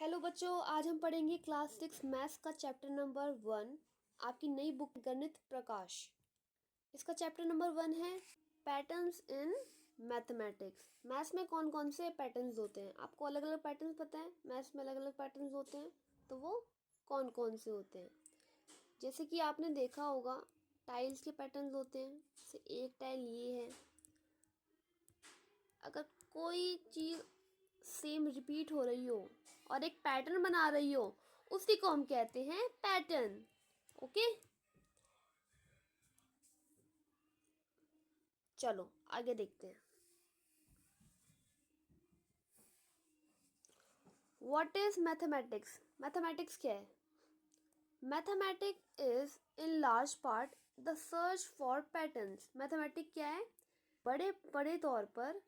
Hello बच्चों, आज हम पढ़ेंगे क्लास 6 मैथ्स का चैप्टर नंबर 1। आपकी नई बुक गणित प्रकाश। इसका चैप्टर नंबर 1 है पैटर्न्स इन मैथमेटिक्स। मैथ्स में कौन कौन से पैटर्न्स होते हैं? आपको अलग अलग पैटर्न्स पता है? मैथ्स में अलग अलग पैटर्न्स होते हैं, तो वो कौन कौन से होते हैं? जैसे कि आपने देखा होगा, टाइल्स के पैटर्न्स होते हैं। जैसे एक टाइल ये है, अगर कोई चीज़ सेम रिपीट हो रही हो और एक पैटर्न बना रही हो, उसी को हम कहते हैं पैटर्न। ओके, चलो आगे देखते हैं। What is mathematics? मैथमेटिक्स क्या है? Mathematics is in large part the search for patterns. Mathematics क्या है? बड़े बड़े तौर पर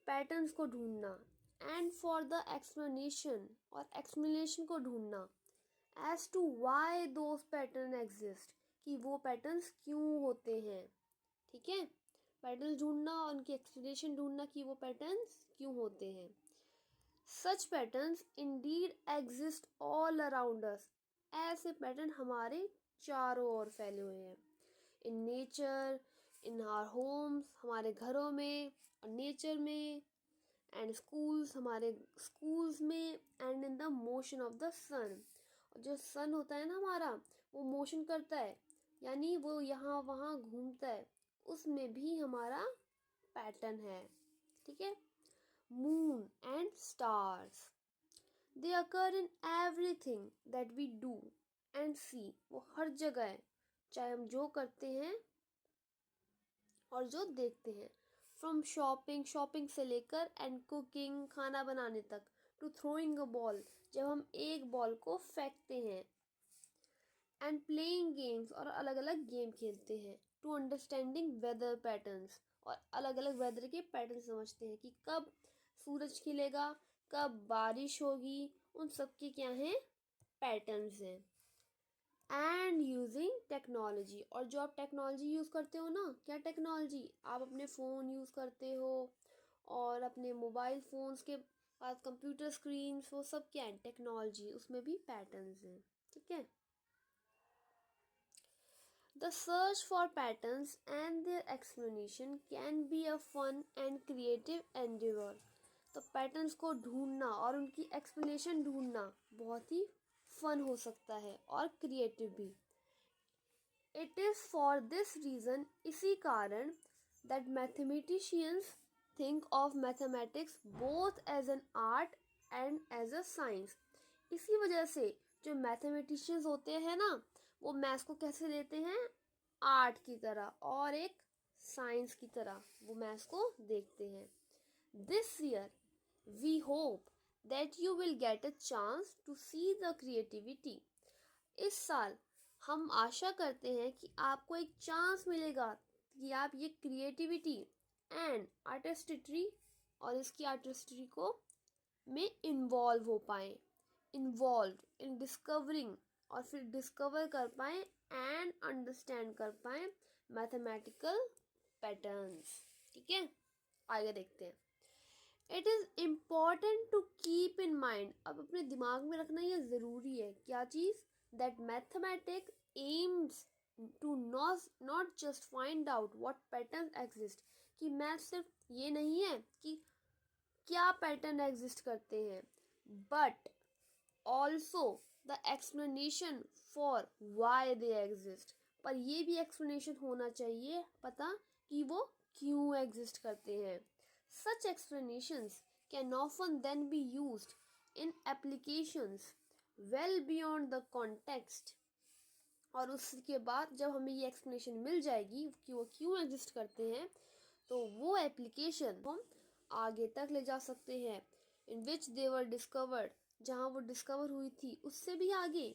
पैटर्न्स को ढूंढना, एंड फॉर द एक्सप्लेनेशन, और एक्सप्लेनेशन को ढूंढना, as to why those pattern exist, कि वो पैटर्न्स क्यों होते हैं। ठीक है, पैटर्न्स ढूंढना और उनकी एक्सप्लेनेशन ढूंढना कि वो पैटर्न्स क्यों होते हैं। Such patterns indeed exist all around us. ऐसे पैटर्न हमारे चारों ओर फैले हुए हैं। In nature, in our homes, हमारे घरों में और नेचर में, एंड स्कूल्स, हमारे स्कूल्स में, and in the motion of the sun. और जो सन होता है ना हमारा, वो मोशन करता है, यानी वो यहाँ वहाँ घूमता है, उसमें भी हमारा पैटर्न है। ठीक है। Moon and stars, they occur in everything that we do and see. वो हर जगह है, चाहे हम जो करते हैं और जो देखते हैं। फ्रॉम शॉपिंग से लेकर, एंड कुकिंग, खाना बनाने तक, टू थ्रोइंग अ बॉल, जब हम एक बॉल को फेंकते हैं, एंड प्लेइंग गेम्स, और अलग अलग गेम खेलते हैं, टू अंडरस्टैंडिंग वेदर पैटर्न्स, और अलग अलग वेदर के पैटर्न समझते हैं कि कब सूरज खिलेगा, कब बारिश होगी, उन सब के क्या हैं? पैटर्न्स हैं। एंड यूजिंग टेक्नोलॉजी, और जो आप टेक्नोलॉजी यूज़ करते हो ना, क्या टेक्नोलॉजी? आप अपने फ़ोन यूज़ करते हो, और अपने मोबाइल फ़ोन्स के पास कंप्यूटर स्क्रीन्स, वो सब क्या है? टेक्नोलॉजी, उसमें भी पैटर्न्स हैं। ठीक है। The search for patterns and their explanation can be a fun and creative endeavor. तो पैटर्न्स को ढूंढना और उनकी एक्सप्लेनेशन ढूंढना बहुत ही फन हो सकता है और क्रिएटिव भी। It is for this reason, इसी कारण, that mathematicians think of mathematics both as an art and as a science. इसी वजह से जो मैथमेटिशियंस होते हैं ना, वो मैथ्स को कैसे लेते हैं? आर्ट की तरह और एक साइंस की तरह वो मैथ्स को देखते हैं। This year we hope that you will get a chance to see the creativity. इस साल हम आशा करते हैं कि आपको एक चांस मिलेगा कि आप ये क्रिएटिविटी एंड आर्टिस्ट्री, और इसकी आर्टिस्ट्री को में इन्वॉल्व हो पाए, इन्वॉल्व इन डिस्कवरिंग, और फिर डिस्कवर कर पाए एंड अंडरस्टैंड कर पाए मैथमेटिकल पैटर्न्स। ठीक है, आगे देखते हैं। It is important to keep in mind, अब अपने दिमाग में रखना ये ज़रूरी है। क्या चीज़? That mathematics aims to not just find out what pattern exist, कि मैथ सिर्फ ये नहीं है कि क्या पैटर्न एग्जिस्ट करते हैं, but also the explanation for why they exist. पर ये भी एक्सप्लेनेशन होना चाहिए पता कि वो क्यों एग्जिस्ट करते हैं। Such explanations can often then be used in applications well beyond the context. और उसके बाद जब हमें ये एक्सप्लेनेशन मिल जाएगी कि वो क्यों एग्जिस्ट करते हैं, तो वो एप्लीकेशन हम आगे तक ले जा सकते हैं। इन विच दे वर डिस्कवर्ड, जहाँ वो डिस्कवर हुई थी उससे भी आगे।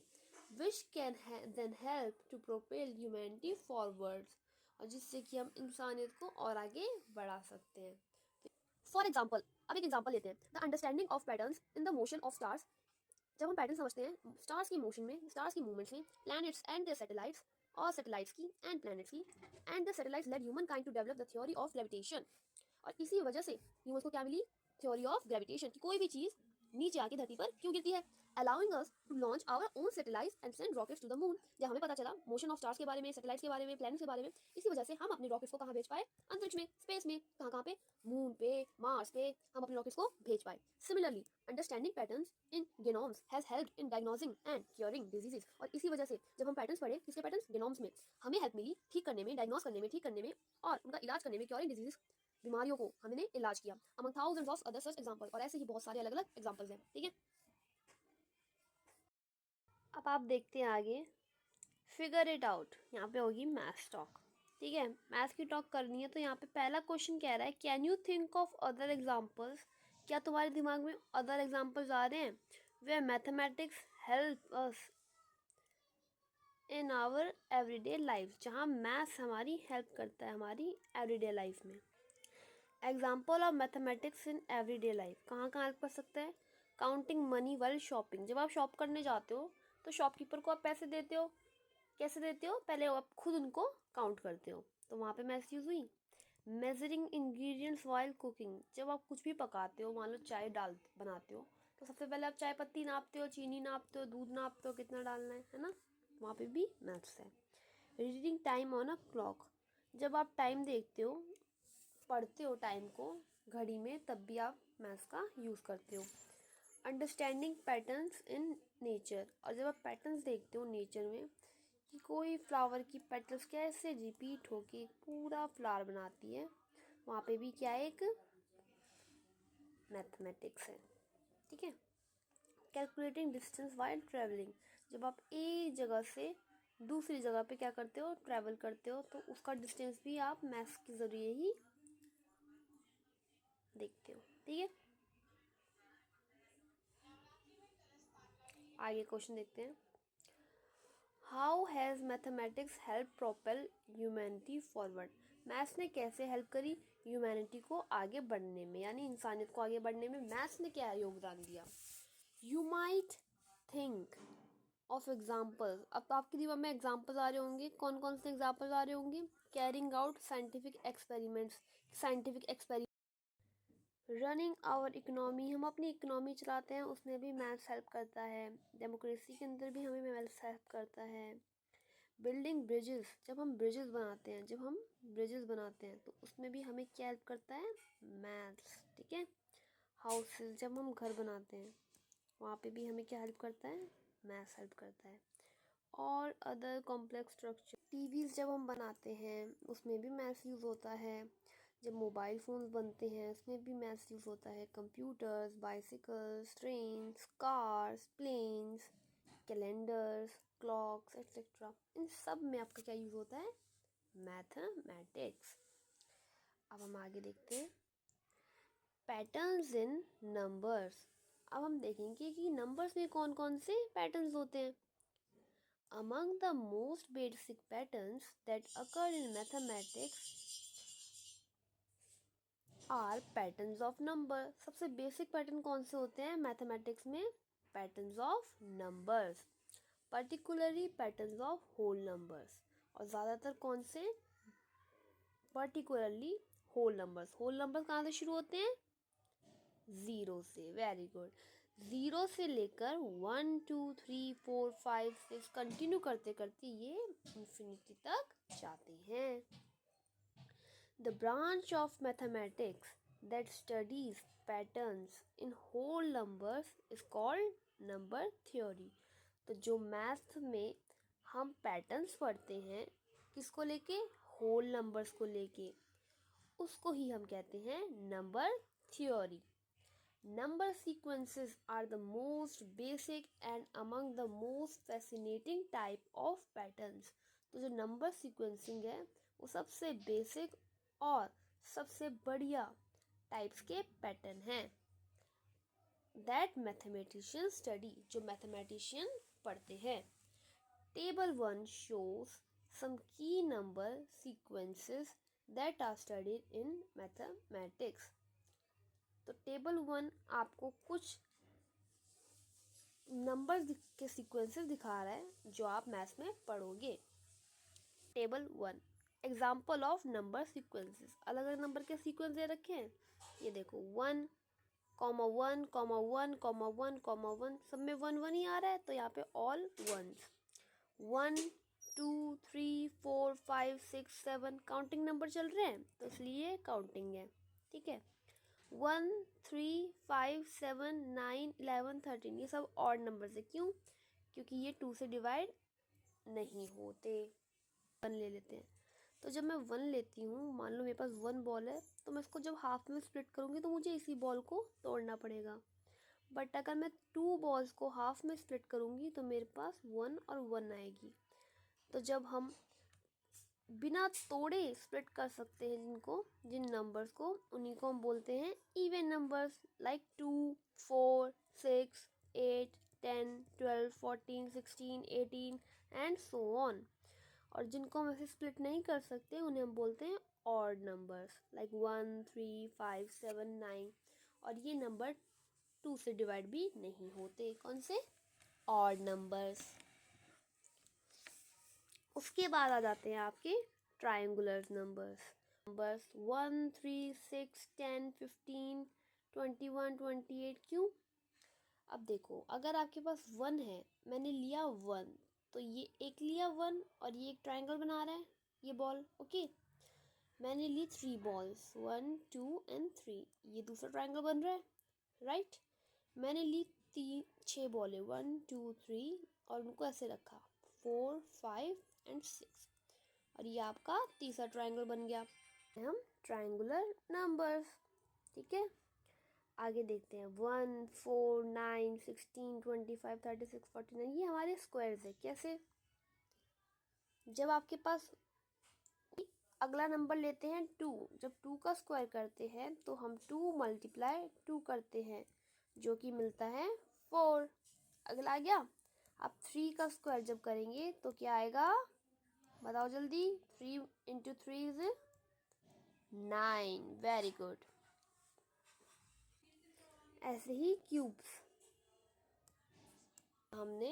Which can then help to propel humanity forwards, और जिससे कि हम इंसानियत को और आगे बढ़ा सकते हैं। फॉर एग्जाम्पल, अब एक एग्जाम्पल लेते हैं। The understanding of patterns in the motion of stars. जब हम पैटर्न समझते हैं स्टार्स की मोशन में, स्टार्स की मूवमेंट्स में, प्लैनेट्स एंड देयर सैटेलाइट्स, और सैटेलाइट्स की एंड प्लैनेट्स की, and the satellites led humankind to develop the theory of gravitation. और इसी वजह से ह्यूमंस को क्या मिली? थ्योरी ऑफ ग्रेविटेशन, कि कोई भी चीज़ नीचे आके धरती पर क्यों गिरती है, allowing us to launch our own satellites and send rockets to the moon। जब हमें पता चला मोशन ऑफ स्टार्स के बारे में, सैटेलाइट्स के बारे में, प्लैनेट्स के बारे में, इसी वजह से हम अपने रॉकेट्स को कहाँ भेज पाए, अंतरिक्ष में, स्पेस में, कहाँ कहाँ पे, मून पे, मार्स पे हम अपने रॉकेट्स को भेज पाए। Similarly understanding patterns in genomes has helped in diagnosing and curing diseases। और इसी वजह से जब हम पैटर्न्स पढ़े, किसके पैटर्न्स, genomes में, हमें हेल्प मिली ठीक करने में, डायग्नोस करने में, ठीक करने में और उनका इलाज करने में, क्योरिंग डिजीजेस, बीमारियों को हमने इलाज किया। Among thousands of other such example, और ऐसे ही बहुत सारे अलग अलग एग्जांपल्स हैं। ठीक है, अब आप देखते हैं आगे, फिगर इट आउट। यहाँ पे होगी मैथ्स टॉक। ठीक है, मैथ्स की टॉक करनी है तो यहाँ पे पहला क्वेश्चन कह रहा है, can you think of other examples. क्या तुम्हारे दिमाग में अदर एग्जांपल्स आ रहे हैं way mathematics help us in our everyday life, जहाँ मैथ्स हमारी हेल्प करता है हमारी एवरीडे लाइफ में। Example of mathematics in everyday life, कहाँ कहाँ हेल्प कर सकता है, काउंटिंग मनी वाइल शॉपिंग। जब आप शॉप करने जाते हो तो शॉपकीपर को आप पैसे देते हो, कैसे देते हो, पहले आप खुद उनको काउंट करते हो, तो वहाँ पे मैथ्स यूज हुई। मेजरिंग इंग्रेडिएंट्स वाइल कुकिंग, जब आप कुछ भी पकाते हो, मान लो चाय डाल बनाते हो, तो सबसे पहले आप चाय पत्ती नापते हो, चीनी नापते हो, दूध नापते हो कितना डालना है ना, वहाँ पे भी मैथ्स है। Reading time on a clock, जब आप टाइम देखते हो, पढ़ते हो टाइम को घड़ी में, तब भी आप मैथ्स का यूज़ करते हो। अंडरस्टैंडिंग पैटर्न्स इन नेचर, और जब आप पैटर्न्स देखते हो नेचर में कि कोई फ्लावर की पेटल्स कैसे रिपीट होके एक पूरा फ्लावर बनाती है, वहाँ पे भी क्या है, एक मैथमेटिक्स है। ठीक है, कैलकुलेटिंग डिस्टेंस वाइल ट्रेवलिंग, जब आप एक जगह से दूसरी जगह पे क्या करते हो, ट्रैवल करते हो, तो उसका डिस्टेंस भी आप मैथ्स के ज़रिए ही देखते हो। ठीक है, आगे क्वेश्चन देखते हैं, how has mathematics help propel humanity forward, maths ने कैसे हेल्प करी ह्यूमैनिटी को आगे बढ़ने में, यानी इंसानियत को आगे बढ़ने में मैथ्स ने क्या योगदान दिया। You might think of examples, अब तो आपके दिमाग में एग्जाम्पल्स आ रहे होंगे, कौन कौन से एग्जाम्पल्स आ रहे होंगे, carrying out scientific experiments, scientific experiment, running our economy, हम अपनी इकोनॉमी चलाते हैं, उसमें भी मैथ्स हेल्प करता है। डेमोक्रेसी के अंदर भी हमें मैथ्स हेल्प करता है। बिल्डिंग ब्रिजेस, जब हम ब्रिजेस बनाते हैं, जब हम ब्रिजेस बनाते हैं तो उसमें भी हमें क्या हेल्प करता है, मैथ्स। ठीक है, हाउसेस, जब हम घर बनाते हैं वहाँ पे भी हमें क्या हेल्प करता है, मैथ्स हेल्प करता है। और अदर कॉम्प्लेक्स स्ट्रक्चर, टीवीज़ जब हम बनाते हैं उसमें भी मैथ्स यूज़ होता है। जब मोबाइल फ़ोन्स बनते हैं उसमें भी मैथ्स यूज़ होता है। Computers, bicycles, trains, cars, planes, calendars, clocks etcetera, इन सब में आपका क्या यूज़ होता है, मैथमेटिक्स। अब हम आगे देखते हैं, पैटर्न्स इन नंबर्स। अब हम देखेंगे कि नंबर्स में कौन कौन से पैटर्न्स होते हैं। Among the most basic patterns that occur in mathematics are patterns of number। सबसे बेसिक पैटर्न कौन से होते हैं मैथमेटिक्स में, patterns of numbers, particularly patterns of whole numbers, और ज़्यादातर कौन से, particularly whole numbers. Whole numbers कहाँ से शुरू होते हैं, ज़ीरो से, वेरी गुड, ज़ीरो से लेकर 1 2 3 4 5 6 कंटिन्यू करते करते ये इन्फिनिटी तक जाते हैं। The branch of mathematics that studies patterns in whole numbers is called number theory. तो जो मैथ में हम पैटर्न्स पढ़ते हैं, किसको लेके, होल नंबर्स को लेके, उसको ही हम कहते हैं number theory. Number sequences are the most basic and among the most fascinating type of patterns। तो जो नंबर सीक्वेंसिंग है वो सबसे बेसिक और सबसे बढ़िया टाइप्स के पैटर्न हैं। That mathematician study, जो मैथमेटिशियन पढ़ते हैं। Table 1 shows some key number sequences that are studied in mathematics। तो टेबल 1 आपको कुछ नंबर के सीक्वेंसेस दिखा रहा है जो आप मैथ्स में पढ़ोगे। Table 1 example of number sequences, अलग अलग नंबर के सीक्वेंस दे रखे हैं, ये देखो 1 कॉमा 1 कॉमा 1 कॉमा 1 कॉमा 1, सब में 1 1 ही आ रहा है, तो यहाँ पे ऑल वंस। 1 2 3 4 5 6 7 काउंटिंग नंबर चल रहे हैं, तो इसलिए काउंटिंग है। ठीक है, 1 3 5 7 9 11 13 ये सब ऑड नंबर है। क्यों? क्योंकि ये 2 से डिवाइड नहीं होते। 1 ले लेते हैं, तो जब मैं 1 लेती हूँ, मान लो मेरे पास 1 बॉल है, तो मैं इसको जब हाफ में स्प्लिट करूँगी तो मुझे इसी बॉल को तोड़ना पड़ेगा। बट अगर मैं 2 बॉल्स को हाफ में स्प्लिट करूँगी तो मेरे पास 1 और 1 आएगी। तो जब हम बिना तोड़े स्प्लिट कर सकते हैं जिन नंबर्स को, उन्हीं को हम बोलते हैं even numbers, like 2 4 6 8 10 12 14 16 18 and so on. और जिनको हम ऐसे स्प्लिट नहीं कर सकते उन्हें हम बोलते हैं ऑड नंबर्स, लाइक 1 3 5 7 9। और ये नंबर 2 से डिवाइड भी नहीं होते। कौन से? Odd numbers. उसके बाद आ जाते हैं आपके ट्रायंगुलर नंबर्स। 1 3 6 10 15 21 28। क्यों? अब देखो, अगर आपके पास 1 है, मैंने लिया 1, तो ये एक लिया 1 और ये एक ट्रायंगल बना रहा है, ये बॉल। ओके, मैंने ली 3 बॉल्स 1 2 एंड 3, ये दूसरा ट्रायंगल बन रहा है, राइट। मैंने ली 6 बॉलें 1 2 3 और उनको ऐसे रखा 4 5 एंड 6, और ये आपका तीसरा ट्रायंगल बन गया। हम ट्रायंगुलर नंबर्स। ठीक है, आगे देखते हैं 1 4 9 16 25 36 49, ये हमारे स्क्वायर्स है। कैसे? जब आपके पास अगला नंबर लेते हैं 2, जब 2 का स्क्वायर करते हैं तो हम 2 मल्टीप्लाई 2 करते हैं, जो कि मिलता है 4। अगला आ गया। अब 3 का स्क्वायर जब करेंगे तो क्या आएगा? बताओ जल्दी। 3 इंटू 3 इज 9। Very good. ऐसे ही क्यूब्स, हमने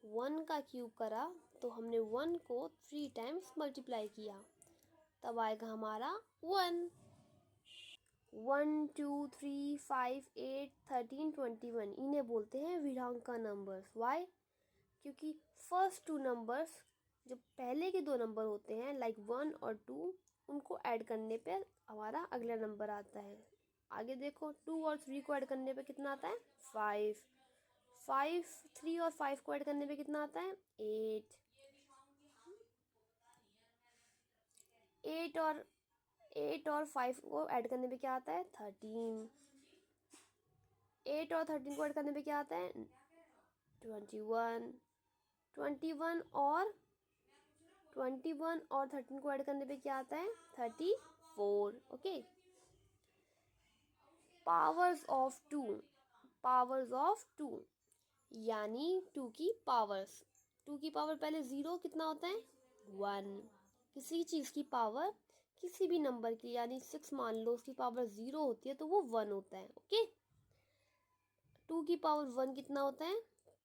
1 का क्यूब करा तो हमने 1 को 3 टाइम्स मल्टीप्लाई किया, तब आएगा हमारा 1। 1 2 3 5 8 13 21, इन्हें बोलते हैं विरांका नंबर्स। वाई? क्योंकि फर्स्ट 2 नंबर्स, जो पहले के 2 नंबर होते हैं लाइक 1 और 2, उनको ऐड करने पे हमारा अगला नंबर आता है। आगे देखो, 2 और 3 को ऐड करने पे कितना आता है? 5। 3 और 5 को ऐड करने पे कितना आता है? 8। 8 और 5 को ऐड करने पे क्या आता है? 13। 8 और 13 को ऐड करने पे क्या आता है? 21। 21 और 13 को ऐड करने पे क्या आता है? 34। Okay, powers of 2। Powers of 2 यानी 2 की पावर्स। 2 की पावर पहले 0 कितना होता है? 1। किसी चीज़ की पावर किसी भी नंबर की, यानी 6 मान लो, उसकी पावर 0 होती है तो वो 1 होता है। ओके, 2 की पावर 1 कितना होता है?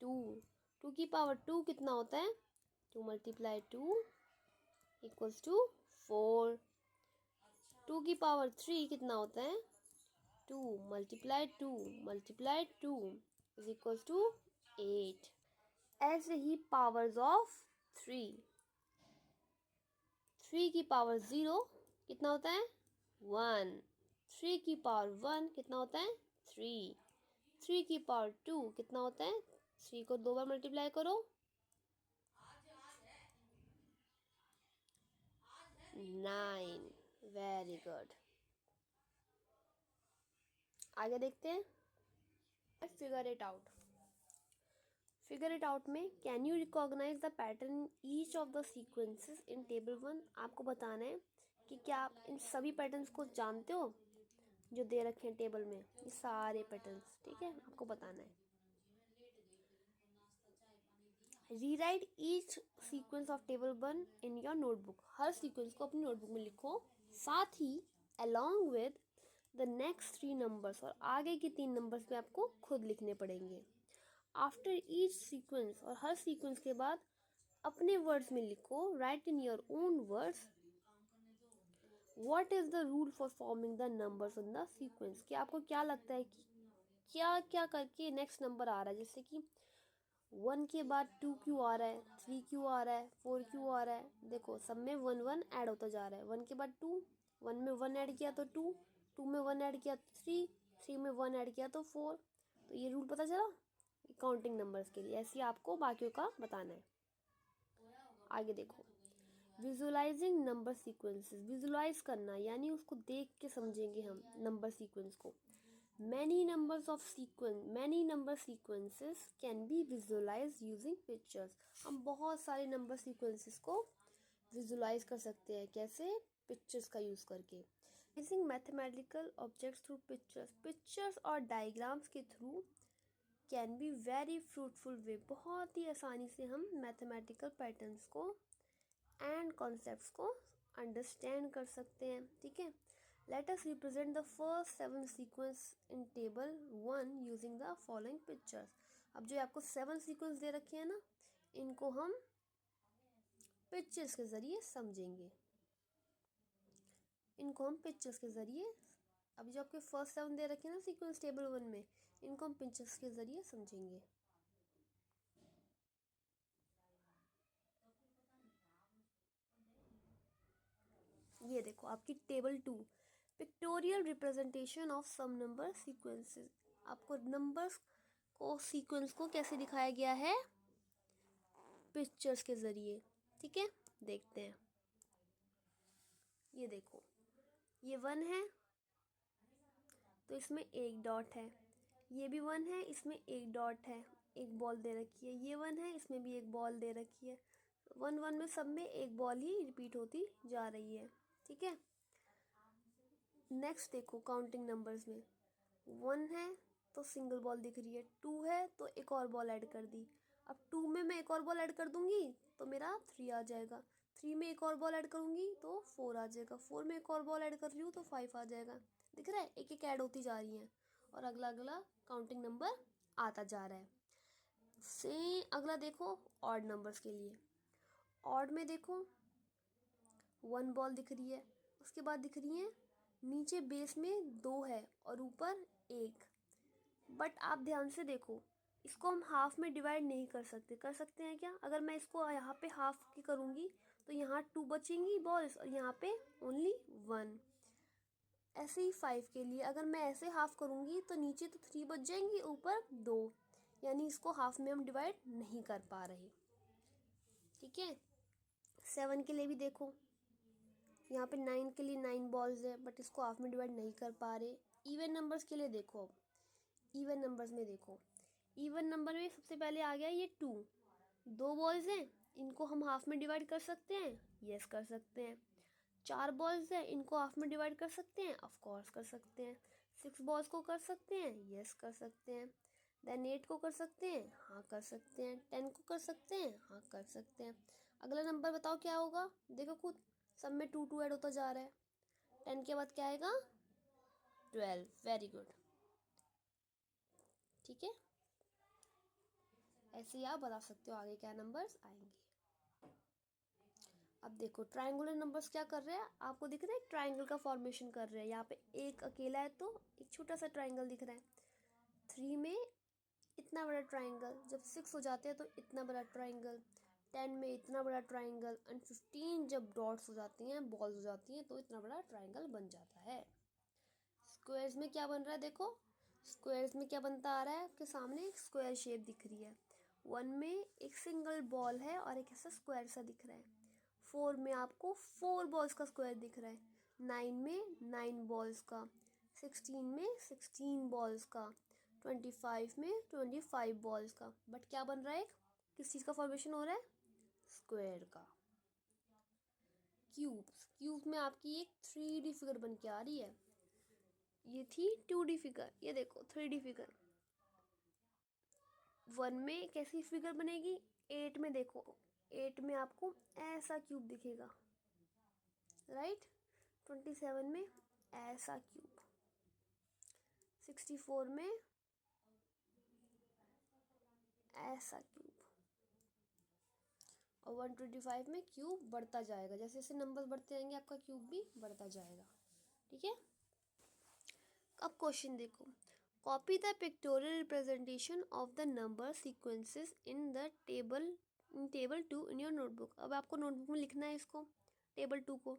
2। 2 की पावर 2 कितना होता है? 2 मल्टीप्लाई 2 इक्वल्स टू 4। 2 की पावर 3 कितना होता है? 2 multiply 2 multiply 2 is equals to 8। ऐसे ही पावर्स ऑफ 3। 3 की पावर 0 कितना होता है? 1। 3 की पावर 1 कितना होता है? 3। 3 की पावर 2 कितना होता है? 3 को 2 बार मल्टीप्लाई करो, 9। Very good. आगे देखते हैं, figure it out. Figure it out में can you recognise the pattern each of the sequences in table 1। आपको बताना है कि क्या आप इन सभी पैटर्न्स को जानते हो जो दे रखे हैं टेबल में, ये सारे पैटर्न्स। ठीक है, आपको बताना है। Rewrite each sequence of table 1 in your notebook. हर सीक्वेंस को अपनी नोटबुक में लिखो, साथ ही along with the next 3 numbers, और आगे की 3 नंबर्स भी आपको खुद लिखने पड़ेंगे। आफ्टर ईच सीक्वेंस, और हर सीक्वेंस के बाद अपने वर्ड्स में लिखो, right in your own words what is the rule for forming the numbers in the sequence? कि आपको क्या लगता है कि क्या क्या करके नेक्स्ट नंबर आ रहा है? जैसे कि 1 के बाद 2 क्यों आ रहा है, 3 क्यों आ रहा है, 4 क्यों आ रहा है? देखो सब में 1 1 ऐड होता जा रहा है। 1 के बाद 2, 1 में 1 ऐड किया तो 2, 2 में 1 ऐड किया तो 3, 3 में 1 ऐड किया तो 4। तो ये रूल पता चला काउंटिंग नंबर्स के लिए। ऐसे ही आपको बाकियों का बताना है। आगे देखो, विजुअलाइजिंग नंबर सीक्वेंसेस। विजुअलाइज करना यानी उसको देख के समझेंगे हम नंबर सीक्वेंस को। Many number sequences can be visualise using pictures. हम बहुत सारे नंबर सीक्वेंसेस को विजुअलाइज कर सकते हैं। कैसे? पिक्चर्स का यूज करके। Using mathematical objects through pictures. Pictures और डायग्राम्स के through can be very fruitful way. बहुत ही आसानी से हम मैथमेटिकल पैटर्न्स को एंड कॉन्सेप्ट्स को अंडरस्टैंड कर सकते हैं। ठीक है, let us represent the first 7 sequence in table 1 using the following pictures. अब जो आपको 7 सीक्वेंस दे रखे हैं ना, इनको हम पिक्चर्स के जरिए समझेंगे। इनको हम पिक्चर्स के जरिए, अभी जो आपके फर्स्ट 7 दे रखे हैं ना सीक्वेंस टेबल 1 में, इनको हम पिक्चर्स के जरिए समझेंगे। ये देखो आपकी table 2, pictorial representation of some number sequences. आपको नंबर्स को सीक्वेंस को कैसे दिखाया गया है? पिक्चर्स के जरिए। ठीक है, देखते हैं। ये देखो, ये 1 है तो इसमें एक डॉट है। ये भी 1 है, इसमें एक डॉट है, एक बॉल दे रखी है। ये 1 है, इसमें भी एक बॉल दे रखी है। 1 1 में सब में एक बॉल ही रिपीट होती जा रही है। ठीक है, नेक्स्ट देखो काउंटिंग नंबर्स में 1 है तो सिंगल बॉल दिख रही है, 2 है तो एक और बॉल ऐड कर दी। अब 2 में मैं एक और बॉल ऐड कर दूंगी तो मेरा 3 आ जाएगा। 3 में एक और बॉल ऐड करूंगी तो 4 आ जाएगा। 4 में एक और बॉल ऐड कर रही हूँ तो 5 आ जाएगा। दिख रहा है, एक एक ऐड होती जा रही है और अगला अगला काउंटिंग नंबर आता जा रहा है। सेम अगला देखो ऑड नंबर्स के लिए। ऑड में देखो 1 बॉल दिख रही है, उसके बाद दिख रही है नीचे बेस में 2 है और ऊपर 1। बट आप ध्यान से देखो, इसको हम हाफ में डिवाइड नहीं कर सकते। कर सकते हैं क्या? अगर मैं इसको यहाँ पे हाफ की करूँगी तो यहाँ 2 बचेंगी बॉल्स और यहाँ पे ओनली 1। ऐसे ही 5 के लिए अगर मैं ऐसे हाफ करूँगी तो नीचे तो 3 बच जाएंगी, ऊपर 2, यानी इसको हाफ में हम डिवाइड नहीं कर पा रहे। ठीक है, 7 के लिए भी देखो, यहाँ पे 9 के लिए 9 बॉल्स है बट इसको हाफ में डिवाइड नहीं कर पा रहे। इवन नंबर्स के लिए देखो, अब इवन नंबर्स में देखो, इवन नंबर में सबसे पहले आ गया ये 2। 2 बॉल्स हैं, इनको हम हाफ में डिवाइड कर सकते हैं। यस कर सकते हैं। 4 बॉल्स हैं, इनको हाफ में डिवाइड कर सकते हैं। ऑफ कोर्स कर सकते हैं। 6 बॉल्स को कर सकते हैं। यस कर सकते हैं। देन 8 को कर सकते हैं। हाँ कर सकते हैं। 10 को कर सकते हैं। हाँ कर सकते हैं। अगला नंबर बताओ क्या होगा? देखो खुद, सब में 2 2 ऐड होता जा रहा है। 10 के बाद क्या आएगा? 12। Very good. ठीक है, ऐसे ही आप बता सकते हो आगे क्या नंबर्स आएंगे। अब देखो ट्रायंगुलर नंबर्स क्या कर रहे हैं, आपको दिख रहा है ट्रायंगल का फॉर्मेशन कर रहे हैं। यहाँ पे एक अकेला है तो एक छोटा सा ट्रायंगल दिख रहा है। 3 में इतना बड़ा ट्रायंगल, जब 6 हो जाते हैं तो इतना बड़ा ट्रायंगल, 10 में इतना बड़ा ट्रायंगल, एंड 15 जब डॉट्स हो जाती हैं, बॉल्स हो जाती हैं तो इतना बड़ा ट्रायंगल बन जाता है। स्क्वायर्स में क्या बन रहा है? देखो स्क्वायर्स में क्या बनता आ रहा है, आपके सामने एक स्क्वायर शेप दिख रही है। 1 में एक सिंगल बॉल है और एक ऐसा स्क्वायर सा दिख रहा है। 4 में आपको 4 बॉल्स का स्क्वायर दिख रहा है। 9 में 9 बॉल्स का। 16 में 16 बॉल्स का। 25 में 25 बॉल्स का। बट क्या बन रहा है? किस चीज़ का फॉर्मेशन हो रहा है? स्क्वायर का। क्यूब्स में आपकी एक 3D फिगर बन के आ रही है। ये थी 2D फिगर, ये देखो 3D फिगर। 1 में कैसी फिगर बनेगी? 8 में देखो, 8 में आपको ऐसा क्यूब दिखेगा, राइट। 27 में ऐसा क्यूब। 64 में ऐसा क्यूब। और 125 में क्यूब बढ़ता जाएगा, जैसे जैसे नंबर बढ़ते जाएंगे आपका क्यूब भी बढ़ता जाएगा। ठीक है, अब क्वेश्चन देखो, copy the pictorial representation of the number sequences in the table 2 in your notebook. अब आपको नोटबुक में लिखना है इसको, टेबल 2 को,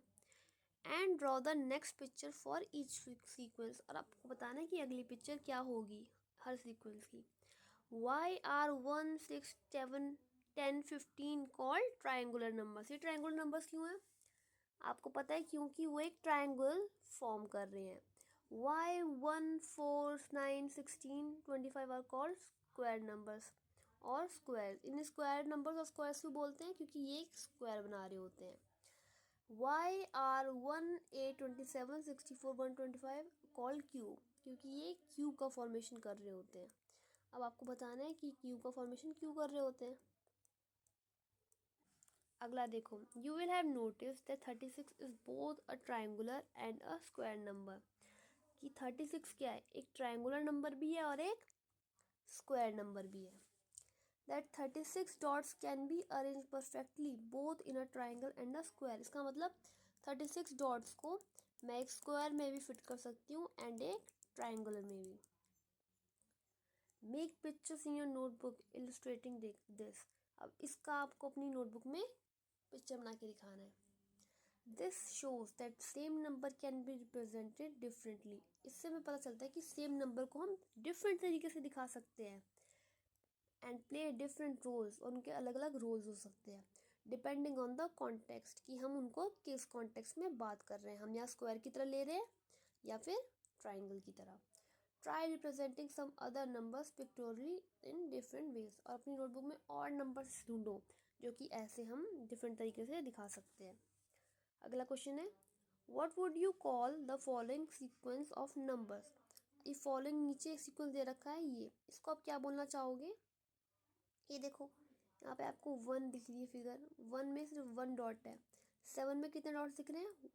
and draw the next picture for each sequence. और आपको बताना है कि अगली पिक्चर क्या होगी हर सीक्वेंस की। Why are 1, 6, 7, 10, 15 called triangular numbers. ये ट्राइंगुलर नंबर्स क्यों हैं? आपको पता है क्योंकि वो एक ट्राइंगल फॉर्म कर रहे हैं। Why 1, 4, 9, 16, 25 are called square numbers और स्क्वायर। इन स्क्वायर नंबर्स और स्क्वायर्स क्यों बोलते हैं? क्योंकि ये एक स्क्वायर बना रहे होते हैं। वाई आर 1, 8, 27, 64, 125 कॉल्ड क्यूब, क्योंकि ये क्यूब का फॉर्मेशन कर रहे होते हैं। अब आपको बताना है कि क्यूब का फॉर्मेशन क्यों कर रहे होते हैं। अगला देखो, you will have notice that 36 is both a triangular and a square number. कि 36 क्या है? एक ट्राइंगुलर नंबर भी है और एक स्क्वायर नंबर भी है। That 36 dots can be arrange perfectly both in a triangle and a square. इसका मतलब 36 डॉट्स को मैं एक स्क्वायर में भी फिट कर सकती हूँ एंड एक ट्राइंगुलर में भी। Make pictures in your notebook illustrating this. अब इसका आपको अपनी नोटबुक में पिक्चर बना के दिखाना है। This shows that same number can be represented differently. इससे हमें पता चलता है कि सेम नंबर को हम डिफरेंट तरीके से दिखा सकते हैं। एंड प्ले डिफरेंट रोल्स, और उनके अलग अलग रोल्स हो सकते हैं डिपेंडिंग ऑन द कॉन्टेक्स्ट, कि हम उनको किस कॉन्टेक्स्ट में बात कर रहे हैं। हम यहाँ स्क्वायर की तरह ले रहे हैं या फिर ट्राइंगल की तरह। Try representing some other numbers pictorially in different ways. और अपनी नोटबुक में और नंबर्स ढूंढो जो कि ऐसे हम डिफरेंट तरीके से दिखा सकते हैं। अगला क्वेश्चन है, what would you call the following sequence of numbers. ये फॉलोइंग नीचे एक सीक्वेंस दे रखा है, ये इसको आप क्या बोलना चाहोगे? ये देखो, यहाँ पे आपको 1 दिख रही है फिगर, 1 में सिर्फ 1 डॉट है। 7 में कितने डॉट्स दिख रहे हैं?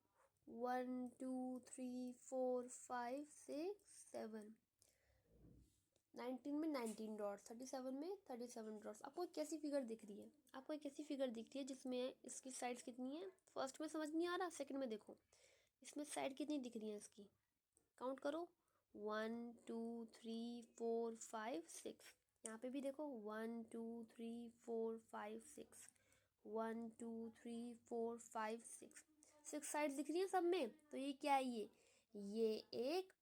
1, 2, 3, 4, 5, 6, 7। 19 में 19 डॉट्स, 37 में 37 डॉट्स। आपको एक कैसी फिगर दिख रही है? आपको एक कैसी फिगर दिख रही है जिसमें इसकी साइड्स कितनी है? फर्स्ट में समझ नहीं आ रहा, सेकंड में देखो इसमें साइड कितनी दिख रही है इसकी, काउंट करो। 1, 2, 3, 4, 5, 6। यहाँ पे भी देखो 1, 2, 3, 4, 5, 6। 1, 2, 3, 4, 5, 6। 6 साइड्स दिख रही है सब में। तो ये क्या है? ये एक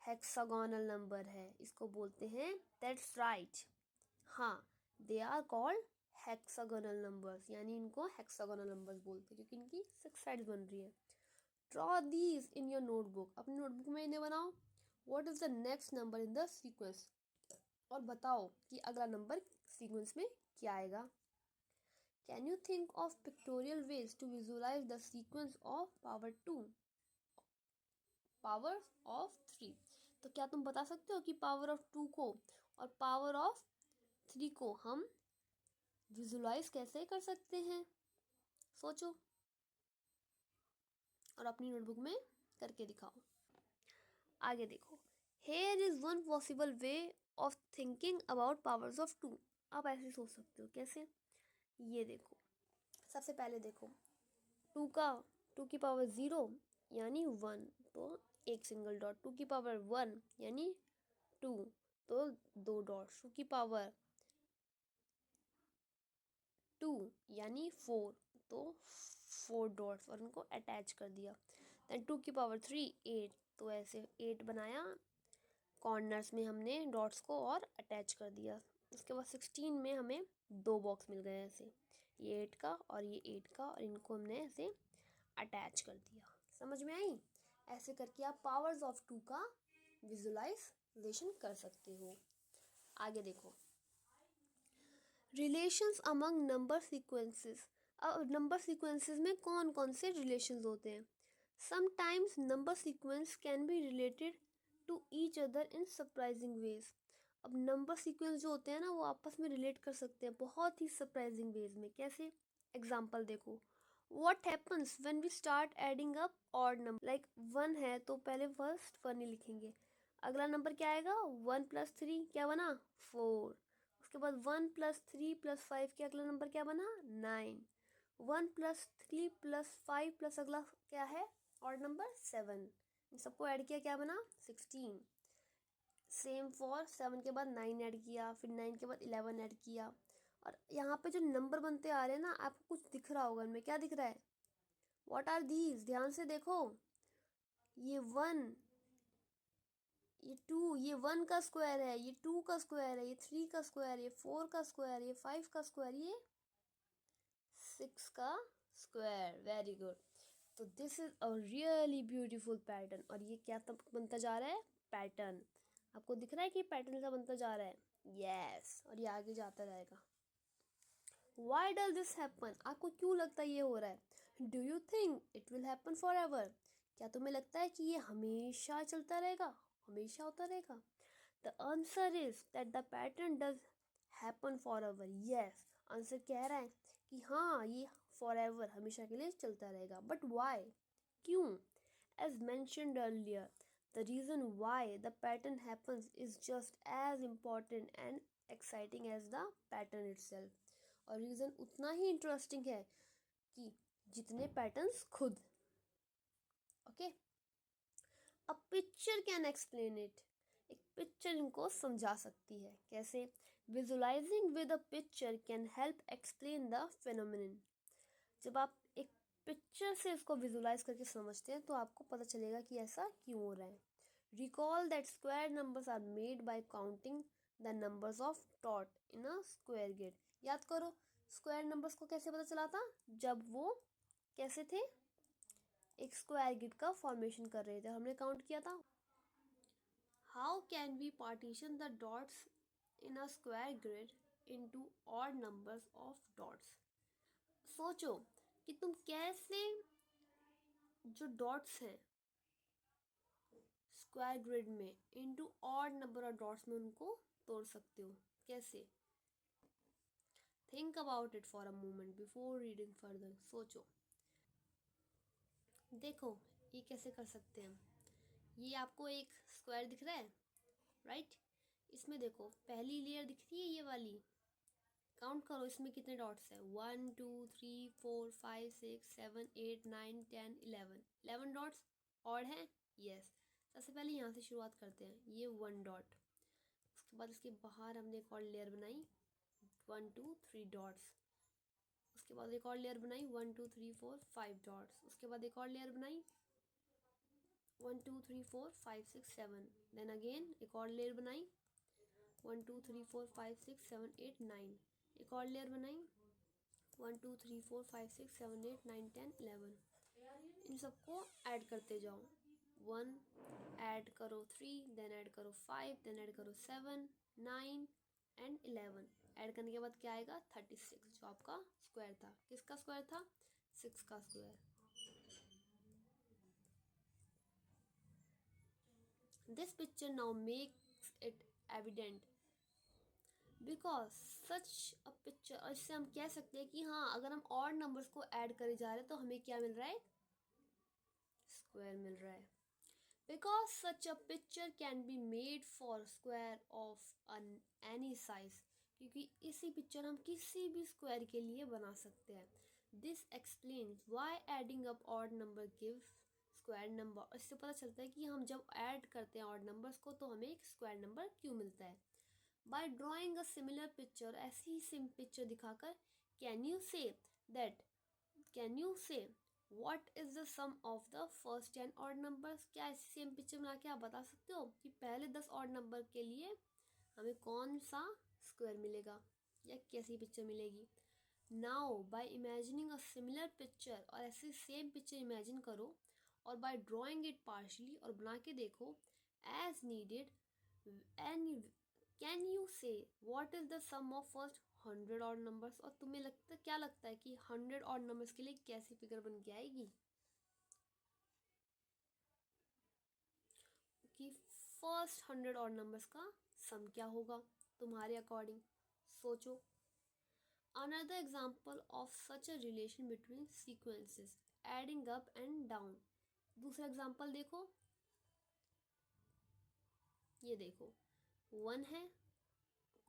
हेक्सागोनल नंबर है, इसको बोलते हैं, दैट्स राइट। हाँ, they are called hexagonal numbers, यानी इनको हेक्सागोनल नंबर्स बोलते हैं क्योंकि इनकी 6 साइड्स बन रही है। Draw these in your notebook. अपनी नोटबुक में इन्हें बनाओ। What is the next number in the sequence. और बताओ कि अगला नंबर सीक्वेंस में क्या आएगा। Can you think of pictorial ways to visualise the sequence of power 2, power of 3। तो क्या तुम बता सकते हो कि पावर ऑफ 2 को और पावर ऑफ 3 को हम विजुअलाइज कैसे कर सकते हैं? सोचो और अपनी नोटबुक में करके दिखाओ। आगे देखो, here is one possible way of thinking about powers of 2। आप ऐसे सोच सकते हो, कैसे? ये देखो, सबसे पहले देखो 2 की पावर 0 यानी 1, तो एक सिंगल डॉट। 2 की पावर 1 यानी 2, तो 2 डॉट्स। 2 की पावर 2 यानी 4, तो 4 डॉट्स, और उनको अटैच कर दिया। देन 2 की पावर 3 8, तो ऐसे 8 बनाया, कॉर्नर्स में हमने डॉट्स को और अटैच कर दिया। उसके बाद 16 में हमें 2 बॉक्स मिल गए ऐसे, ये 8 का और ये 8 का, और इनको हमने ऐसे अटैच कर दिया। समझ में आई? ऐसे करके आप पावर्स ऑफ 2 का विजुअलाइजेशन कर सकते हो। आगे देखो, रिलेशंस अमंग नंबर सीक्वेंसेस। अब नंबर सीक्वेंसेस में कौन कौन से रिलेशंस होते हैं? Sometimes number sequence can be related to each other in surprising ways. अब नंबर सीक्वेंस जो होते हैं ना, वो आपस में रिलेट कर सकते हैं बहुत ही सरप्राइजिंग वेज में। कैसे? एग्जाम्पल देखो, what happens when we start adding up odd number. Like 1 है तो पहले फर्स्ट 1 ही लिखेंगे, अगला नंबर क्या आएगा? 1 + 3 क्या बना? 4। उसके बाद 1 + 3 + 5 के अगला नंबर क्या बना 9, 1 + 3 + 5 अगला क्या है ऑड नंबर 7, इन सबको ऐड किया क्या बना 16। सेम फॉर 7 के बाद 9 ऐड किया, फिर 9 के बाद 11 ऐड किया। और यहाँ पे जो नंबर बनते आ रहे हैं ना, आपको कुछ दिख रहा होगा इनमें, क्या दिख रहा है, व्हाट आर दीज, ध्यान से देखो, ये 1, ये 2, ये 1 का स्क्वायर है, ये 2 का स्क्वायर है, ये 3 का स्क्वायर, ये 4 का स्क्वायर, ये 5 का स्क्वायर, ये 6 का स्क्वायर। Very good. तो this is a really beautiful pattern. और ये क्या तब बनता जा रहा है पैटर्न, आपको दिख रहा है कि पैटर्न सा बनता जा रहा है, यस। और ये आगे जाता रहेगा। Why does this happen? आपको क्यों लगता है ये हो रहा है? Do you think it will happen forever? क्या तुम्हें लगता है कि ये हमेशा चलता रहेगा, हमेशा होता रहेगा? The answer is that the pattern does happen forever. Yes, answer कह रहा है कि हाँ ये forever हमेशा के लिए चलता रहेगा। But why? क्यों? As mentioned earlier, the reason why the pattern happens is just as important and exciting as the pattern itself. और रीज़न उतना ही इंटरेस्टिंग है कि जितने पैटर्न्स खुद। Okay, a picture can explain it, एक पिक्चर इनको समझा सकती है। कैसे? Visualising with a picture can help explain the phenomenon. जब आप एक पिक्चर से इसको विजुलाइज करके समझते हैं तो आपको पता चलेगा कि ऐसा क्यों हो रहा है। Recall that square numbers are made by counting the numbers of dot in a square grid. याद करो स्क्वायर नंबर्स को कैसे पता चला था, जब वो कैसे थे, एक स्क्वायर ग्रिड का फॉर्मेशन कर रहे थे, हमने काउंट किया था। How can we partition the dots in a square grid into odd numbers of dots. सोचो कि तुम कैसे जो डॉट्स हैं स्क्वायर ग्रिड में into odd number of dots में उनको तोड़ सकते हो, कैसे? Think about it for a moment before reading further. सोचो, देखो ये कैसे कर सकते हैं। ये आपको एक स्क्वायर दिख रहा है, राइट? इसमें देखो पहली लेयर दिख रही है ये वाली, काउंट करो इसमें कितने डॉट्स हैं, 1 2 3 4 5 6 7 8 9 10 11, 11 डॉट्स ऑड हैं, यस। सबसे पहले यहाँ से शुरुआत करते हैं, ये 1 डॉट, उसके बाद इसके बाहर हमने एक और लेयर बनाई 1 2 3 डॉट्स, उसके बाद एक और लेयर बनाई 1 2 3 4 5 डॉट्स, उसके बाद एक और लेयर बनाई 1 2 3 4 5 6 7, देन अगेन एक और लेयर बनाई 1 2 3 4 5 6 7 8 9, एक और लेयर बनाई 1 2 3 4 5 6 7 8 9 10 11। इन सबको ऐड करते जाओ, 1 ऐड करो 3, देन ऐड करो 5, देन ऐड करो 7 9 एंड 11। ऐड करने के बाद क्या आएगा 36, जो आपका स्क्वायर था। किसका स्क्वायर था? 6 का square. This picture now makes it evident because such a picture. और इससे हम कह सकते हैं कि हाँ अगर हम ऑड नंबर्स को ऐड करे जा रहे हैं तो हमें क्या मिल रहा है, स्क्वायर मिल रहा है। Because such a picture can be made for square of any size, क्योंकि इसी पिक्चर हम किसी भी स्क्वायर के लिए बना सकते हैं। This explain why adding up odd number gives square number. इससे पता चलता है कि हम जब ऐड करते हैं ऑड नंबर्स को तो हमें एक स्क्वायर नंबर क्यों मिलता है। By drawing a similar picture, ऐसी ही सेम पिक्चर दिखाकर, can you say that, can you say what is the sum of the first 10 odd numbers. क्या ऐसी सेम पिक्चर बना के आप बता सकते हो कि पहले 10 ऑड नंबर के लिए हमें कौन सा स्क्वायर मिलेगा या कैसी पिक्चर मिलेगी। Now by imagining a similar picture, और ऐसी सेम पिक्चर इमेजिन करो और बाय ड्रॉइंग इट पार्शली, और बना के देखो as needed, and can you say what is the sum of first 100 odd numbers. और तुम्हें लगता क्या लगता है कि 100 ऑड नंबर्स के लिए कैसी फिगर बन के आएगी, कि फर्स्ट 100 ऑड नंबर्स का सम क्या होगा तुम्हारे अकॉर्डिंग। सोचो। Another example of such a relation between sequences adding up and down. दूसरा एग्जाम्पल देखो, ये देखो 1 है,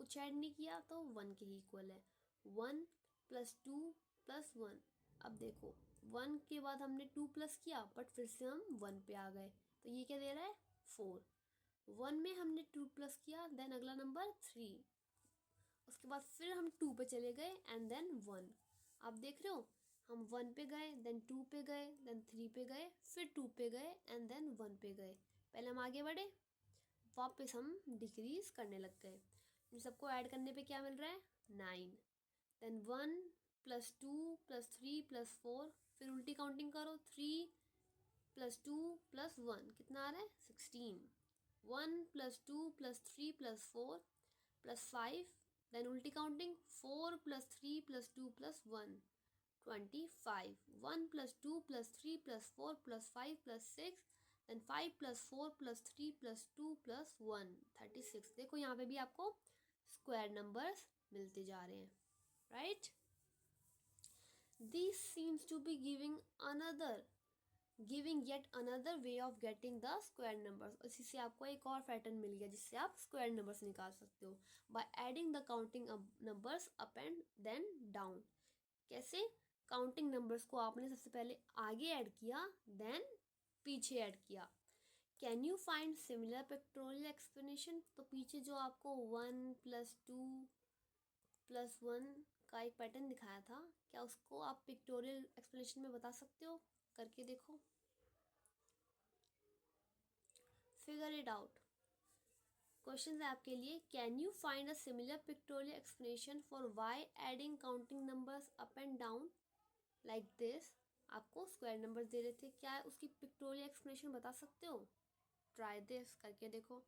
कुछ ऐड नहीं किया तो 1 के इक्वल है। 1 + 2 + 1। अब देखो 1 के बाद हमने 2 प्लस किया बट फिर से हम 1 पे आ गए, तो ये क्या दे रहा है 4। 1 में हमने 2 प्लस किया, देन अगला नंबर 3, उसके बाद फिर हम 2 पे चले गए एंड देन 1। आप देख रहे हो हम 1 पे गए, देन 2 पे गए, देन 3 पे गए, फिर 2 पे गए एंड देन 1 पे गए। पहले हम आगे बढ़े, वापस हम डिक्रीज करने लग गए। इन सबको ऐड करने पे क्या मिल रहा है 9। देन 1 + 2 + 3 + 4, फिर उल्टी काउंटिंग करो, 3 + 2 + 1 कितना आ रहा है 16। 1 + 2 + 3 + 4 + 5, देन उल्टी काउंटिंग 4 + 3 + 2 + 1 25। 1 + 2 + 3 + 4 + 5 + 6, देन 5 + 4 + 3 + 2 + 1 36। देखो यहाँ पे भी आपको स्क्वायर नंबर्स मिलते जा रहे हैं, right. This seems to be giving yet another way of getting the square numbers. इसी से आपको एक और पैटर्न मिल गया जिससे आप स्क्वायर नंबर्स निकाल सकते हो by adding the counting numbers up and then down. कैसे? काउंटिंग नंबर्स को आपने सबसे पहले आगे ऐड किया, देन पीछे ऐड किया। Can you find similar pictorial explanation? तो पीछे जो आपको 1 + 2 + 1 का एक पैटर्न दिखाया था, क्या उसको आप पिक्टोरियल एक्सप्लेनेशन में बता सकते हो? करके देखो, फिगर इट आउट। क्वेश्चन है आपके लिए, can you find a similar pictorial explanation for why adding counting numbers up and down like this. आपको स्क्वायर नंबर्स दे रहे थे, क्या उसकी पिक्टोरियल एक्सप्लेनेशन बता सकते हो? ट्राई दिस, करके देखो।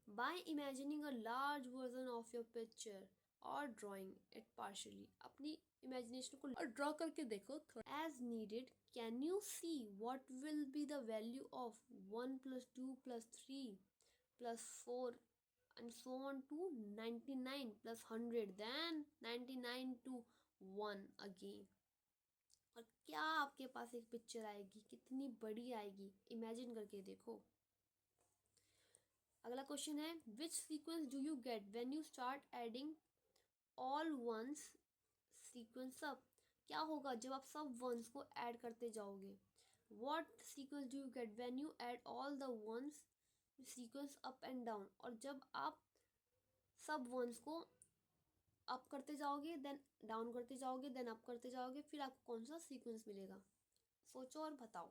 By imagining a large version of your picture और ड्राइंग इट पार्शली, अपनी इमेजिनेशन को ड्रॉ करके देखो as needed. Can you see what will be the value of 1 + 2 + 3 + 4 and so on to 99 + 100, then 99 to 1 again। और क्या आपके पास एक picture आएगी, कितनी बड़ी आएगी, इमेजिन करके देखो। अगला क्वेश्चन है, which sequence do you get when you start adding all ones sequence up. क्या होगा जब आप सब वंस को ऐड करते जाओगे? What sequence do you get when you add all the ones sequence up and down. और जब आप सब वंस को अप करते जाओगे, देन डाउन करते जाओगे, देन अप करते जाओगे, फिर आपको कौन सा सीक्वेंस मिलेगा? सोचो और बताओ।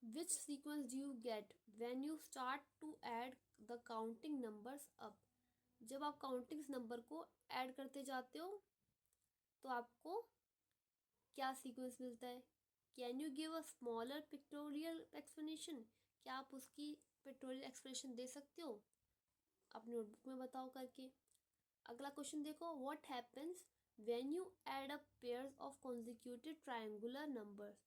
Which sequence do you get when you start to add the counting numbers up. जब आप काउंटिंग नंबर को ऐड करते जाते हो तो आपको क्या सीक्वेंस मिलता है? Can you give a smaller pictorial explanation. क्या आप उसकी पिक्टोरियल एक्सप्लेनेशन दे सकते हो? अपनी नोटबुक में बताओ करके। अगला क्वेश्चन देखो, what happens when you add up pairs of consecutive triangular numbers.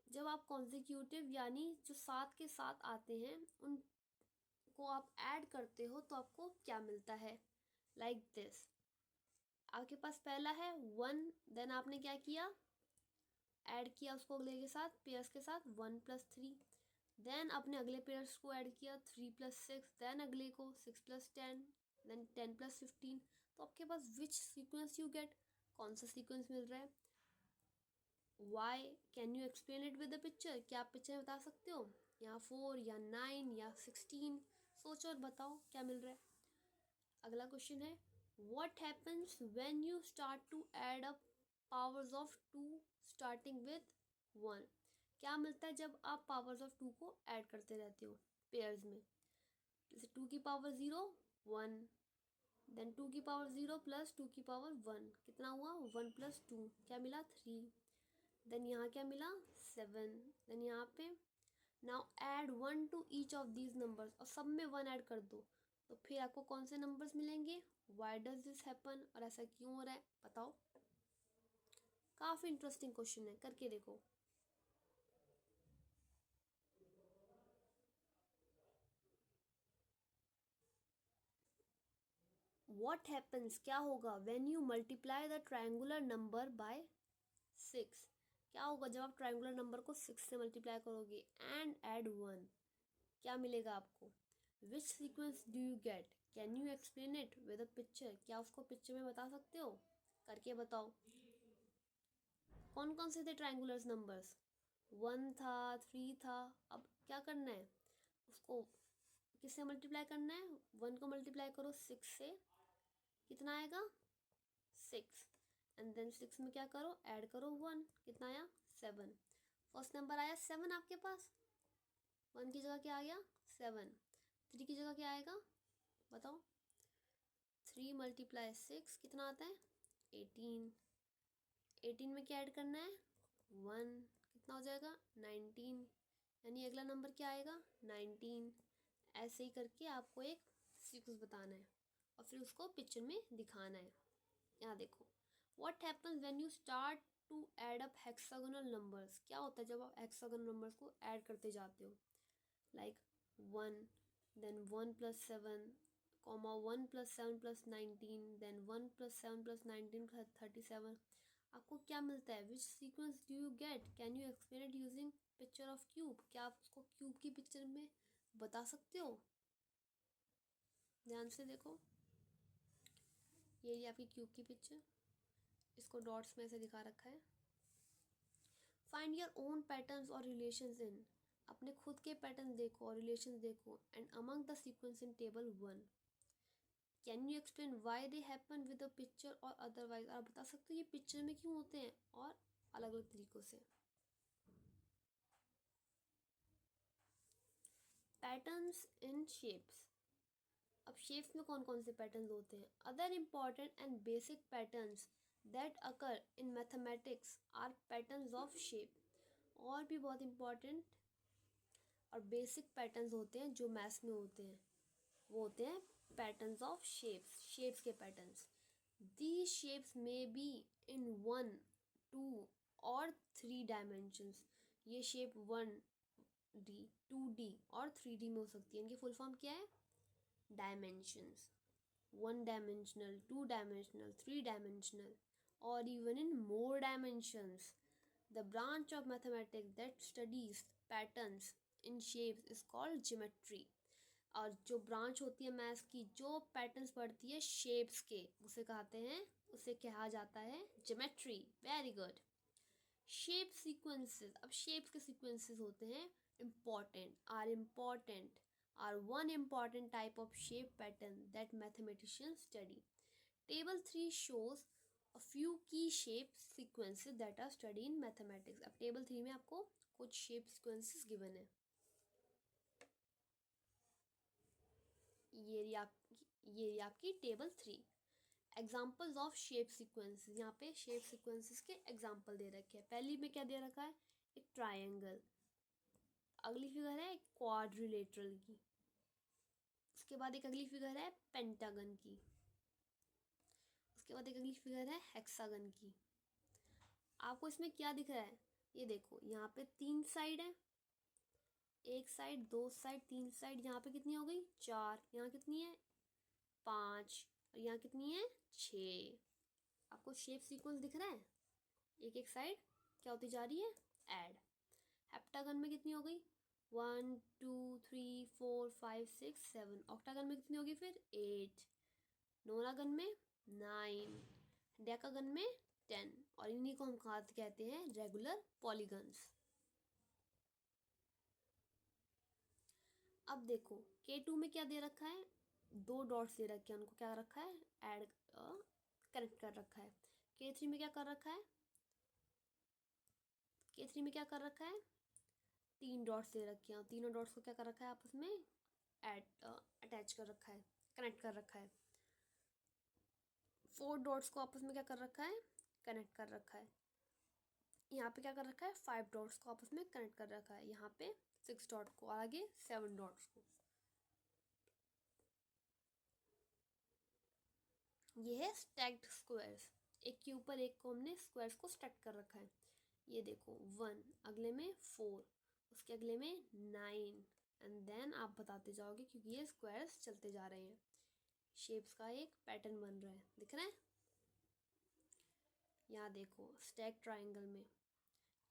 जब आप कॉन्जिक्यूटिव यानी जो साथ के साथ आते हैं उनको आप ऐड करते हो तो आपको क्या मिलता है? लाइक दिस, आपके पास पहला है 1, देन आपने क्या किया ऐड किया उसको अगले के साथ पेयर्स के साथ 1 + 3, देन अपने अगले पेयर्स को ऐड किया 3 + 6, देन अगले को 6 + 10, देन 10 + 15। तो आपके पास विच सीक्वेंस यू गेट, कौन सा सीक्वेंस मिल रहा है? Why can you explain it with the picture. क्या आप पिक्चर में बता सकते हो? या 4 या 9 या 16, सोचो और बताओ क्या मिल रहा है। अगला क्वेश्चन है, what happens when you start to add up powers of 2 starting with 1। क्या मिलता है जब आप पावर्स ऑफ 2 को ऐड करते रहते हो पेयर्स में? जैसे 2 की पावर 0 1, देन 2 की पावर 0 + 2 की पावर 1 कितना हुआ 1 + 2, क्या मिला 3, देन यहाँ क्या मिला 7, देन यहाँ पे now add 1 to each of these numbers, और सब में 1 ऐड कर दो तो फिर आपको कौन से नंबर्स मिलेंगे? वाई डज दिस हैपन, और ऐसा क्यों हो रहा है बताओ। काफ़ी इंटरेस्टिंग क्वेश्चन है, करके देखो। What happens, क्या होगा when you multiply the triangular number by 6। क्या होगा जब आप ट्रायंगुलर नंबर को 6 से मल्टीप्लाई करोगे एंड ऐड 1। क्या मिलेगा आपको? विच sequence do you gate, can you explain it with a picture, क्या उसको पिक्चर में बता सकते हो? करके बताओ। कौन कौन से थे ट्रायंगुलर नंबर्स? 1 था, 3 था। अब क्या करना है उसको, किससे मल्टीप्लाई करना है? 1 को मल्टीप्लाई करो 6 से, कितना आएगा? 6। एंड देन 6 में क्या करो, ऐड करो 1, कितना आया? 7। फर्स्ट नंबर आया 7 आपके पास। 1 की जगह क्या आ गया? 7। 3 की जगह क्या आएगा बताओ? 3 मल्टीप्लाई 6 कितना आता है? 18। 18 में क्या ऐड करना है? 1, कितना हो जाएगा? 19। यानी अगला नंबर क्या आएगा? 19। ऐसे ही करके आपको एक सीक्वेंस बताना है और फिर उसको पिक्चर में दिखाना है। यहाँ देखो, what happens when you start to add up hexagonal numbers, क्या होता है जब आप हेक्सागोनल नंबर्स को ऐड करते जाते हो? Like 1, then 1 + 7, 1 + 7 + 19, then 1 + 7 + 19 + 37। आपको क्या मिलता है? Which sequence do you gate, can you explain it using picture of cube, क्या आप उसको क्यूब की पिक्चर में बता सकते हो? ध्यान से देखो, ये आपकी क्यूब की पिक्चर, इसको डॉट्स में ऐसे दिखा रखा है। फाइंड योर ओन पैटर्न्स और रिलेशंस इन, अपने खुद के पैटर्न देखो और रिलेशंस देखो, and among the sequence in table 1, can you explain why they happen with a picture और अदरवाइज, आप बता सकते हो ये पिक्चर में क्यों होते हैं और अलग अलग तरीक़ों से। पैटर्न्स इन शेप्स, अब शेप्स में कौन कौन से पैटर्न्स होते हैं? Other important and basic patterns that occur in mathematics are patterns of shape, और भी बहुत इम्पॉर्टेंट और बेसिक पैटर्न्स होते हैं जो मैथ्स में होते हैं, वो होते हैं पैटर्न्स ऑफ शेप्स, शेप्स के पैटर्न्स। दीज शेप्स में बी इन 1, 2 और 3 डायमेंशंस, ये शेप 1D, 2D और 3D में हो सकती है। इनकी फुल फॉर्म क्या है? डायमेंशंस, 1 डायमेंशनल, 2 डायमेंशनल, 3 डायमेंशनल, और even in more dimensions. The branch of mathematics that studies patterns in shapes is called geometry. और जो ब्रांच होती है मैथ्स की जो पैटर्न्स पढ़ती है शेप्स के, उसे कहते हैं, उसे कहा जाता है geometry. Very good. Shape sequences, अब शेप्स के सीक्वेंसेस होते हैं important are one important type of shape pattern that mathematicians study. Table 3 shows a few key shape sequences that are studied in mathematics। अब टेबल 3 में आपको कुछ shape sequences given है। ये आपकी table 3। Examples of shape sequences, यहाँ पे shape sequences के एग्जाम्पल दे रखे हैं। पहली में क्या दे रखा है? एक ट्रायंगल। अगली फिगर है एक क्वाड्रिलेटरल की। उसके बाद एक अगली फिगर है पेंटागन की। उसके बाद एक अगली फिगर है हेक्सागन की। आपको इसमें क्या दिख रहा है? ये देखो, यहाँ पे 3 साइड है, एक साइड, 2 साइड, 3 साइड। यहाँ पे कितनी हो गई? 4। यहाँ कितनी है? 5। और यहाँ कितनी है? 6। आपको शेप सीक्वेंस दिख रहा है? एक एक साइड क्या होती जा रही है? ऐड। हेप्टागन में कितनी हो गई? 1 2 3 4 5 6 7। ऑक्टागन में कितनी होगी फिर? 8। नोनागन में 9। डेकागन में 10। और इन्हीं को हम कहते हैं रेगुलर पॉलीगन्स। अब देखो K2 में क्या दे रखा है? 2 डॉट्स दे रखे हैं, उनको क्या रखा है? ऐड, कनेक्ट कर रखा है। K3 में क्या कर रखा है? K3 में क्या कर रखा है? 3 डॉट्स दे रखे हैं, तीनों डॉट्स को क्या कर रखा है? आपस में अटैच कर रखा है, कनेक्ट कर रखा है। 4 डॉट्स को आपस में क्या कर रखा है? कनेक्ट कर रखा है। यहाँ पे क्या कर रखा है? 5 डॉट्स को आपस में कनेक्ट कर रखा है। यहाँ पे 6 डॉट को और आगे 7 डॉट्स को। ये है स्टैक्ड स्क्वायर्स, एक के ऊपर एक को हमने स्क्वायर्स को स्टैक कर रखा है। ये देखो 1, अगले में 4, उसके अगले में 9, एंड देन आप बताते जाओगे क्योंकि ये स्क्वायर्स चलते जा रहे हैं। शेप्स का एक पैटर्न बन रहा है, दिख रहा है? यहाँ देखो स्टैक ट्राइंगल में,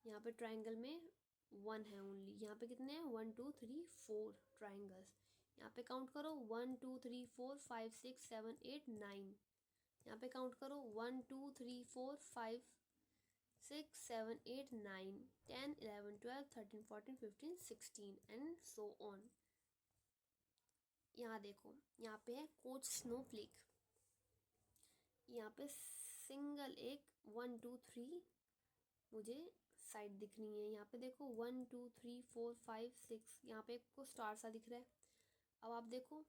यहाँ पे ट्राइंगल में 1 है ओनली, यहाँ पे कितने हैं? 1 2 3 4 ट्राइंगल्स। यहाँ पे काउंट करो 1 2 3 4 5 6 7 8 9। यहाँ पे काउंट करो 1 2 3 4 5 6 7 8 9 10 11 12 13 14 15 16 एंड सो ऑन। यहाँ देखो, यहाँ पे है कोच स्नोफ्लेक। यहाँ पे सिंगल एक 1 2 3 मुझे साइड दिखनी है। यहाँ पे देखो 1 2 3 4 5 6, यहाँ पे आपको स्टार सा दिख रहा है। अब आप देखो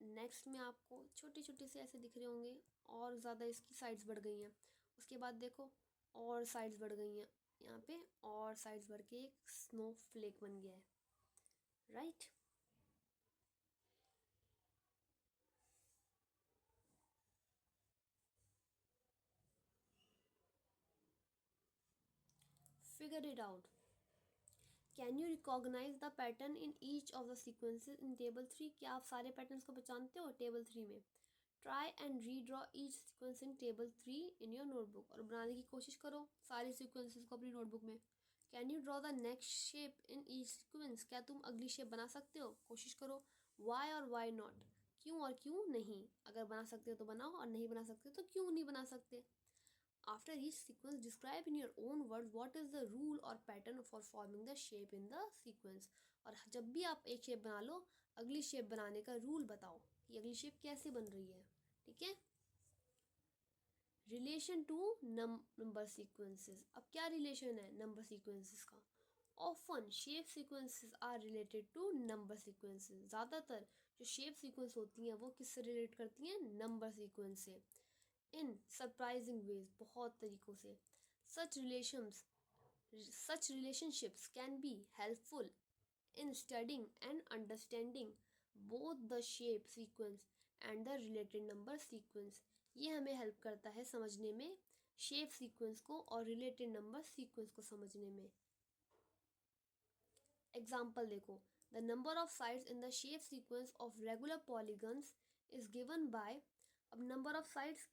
नेक्स्ट में आपको छोटे छोटे से ऐसे दिख रहे होंगे, और ज़्यादा इसकी साइड्स बढ़ गई हैं। उसके बाद देखो और साइड्स बढ़ गई हैं यहाँ पे, और साइड्स बढ़ के एक स्नो फ्लेक बन गया है, right. Figure it out. Can you recognise the pattern in each of the sequences in table 3? क्या आप सारे पैटर्न्स को पहचानते हो टेबल 3 में? Try and redraw each sequence in table 3 in your notebook. और बनाने की कोशिश करो सारे सीक्वेंसेस को अपनी नोटबुक में। Can you draw the next shape in each sequence? क्या तुम अगली शेप बना सकते हो? कोशिश करो। वाई और वाई नॉट? क्यों और क्यों नहीं? अगर बना सकते हो तो बनाओ, और नहीं बना सकते तो क्यों नहीं बना सकते? After each sequence, describe in your own words what is the rule or pattern for forming the shape in the sequence. और जब भी आप एक शेप बना लो, अगली शेप बनाने का रूल बताओ कि अगली शेप कैसे बन रही है, ठीक है। Relation to number sequences. अब क्या रिलेशन है नंबर सीक्वेंसेस का? Often shape sequences are related to number sequences. ज़्यादातर जो शेप सीक्वेंस होती हैं वो किससे रिलेट करती हैं? नंबर सीक्वेंस से। इन सरप्राइजिंग वेज, बहुत तरीक़ों से। सच relationships can be helpful in studying and understanding both the shape sequence and the related number sequence. ये हमें हेल्प करता है समझने में शेप सीक्वेंस को और रिलेटेड नंबर सीक्वेंस को समझने में। एग्जाम्पल देखो, the number of sides in the shape sequence of regular polygons is given by. अब number of sides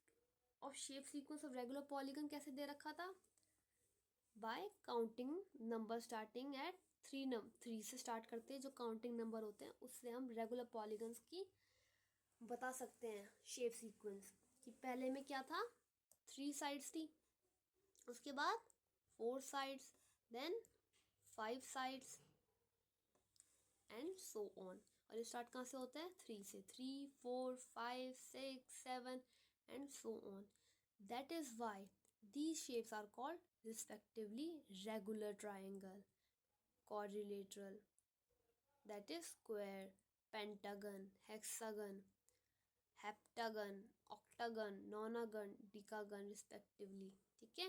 of shape sequence of regular polygon कैसे दे रखा था? By counting number starting at 3 से स्टार्ट करते हैं, जो काउंटिंग नंबर होते हैं उससे हम रेगुलर पॉलीगन्स की बता सकते हैं शेप सीक्वेंस। कि पहले में क्या था? 3 साइड्स थी, उसके बाद 4 sides, then 5 sides and so on. और ये स्टार्ट कहाँ से होता है? 3 से। 3 4 5 6 7 and so on. That is why these shapes are called respectively regular triangle, quadrilateral, that is square, pentagon, hexagon, heptagon, octagon, nonagon, decagon respectively, ठीक है।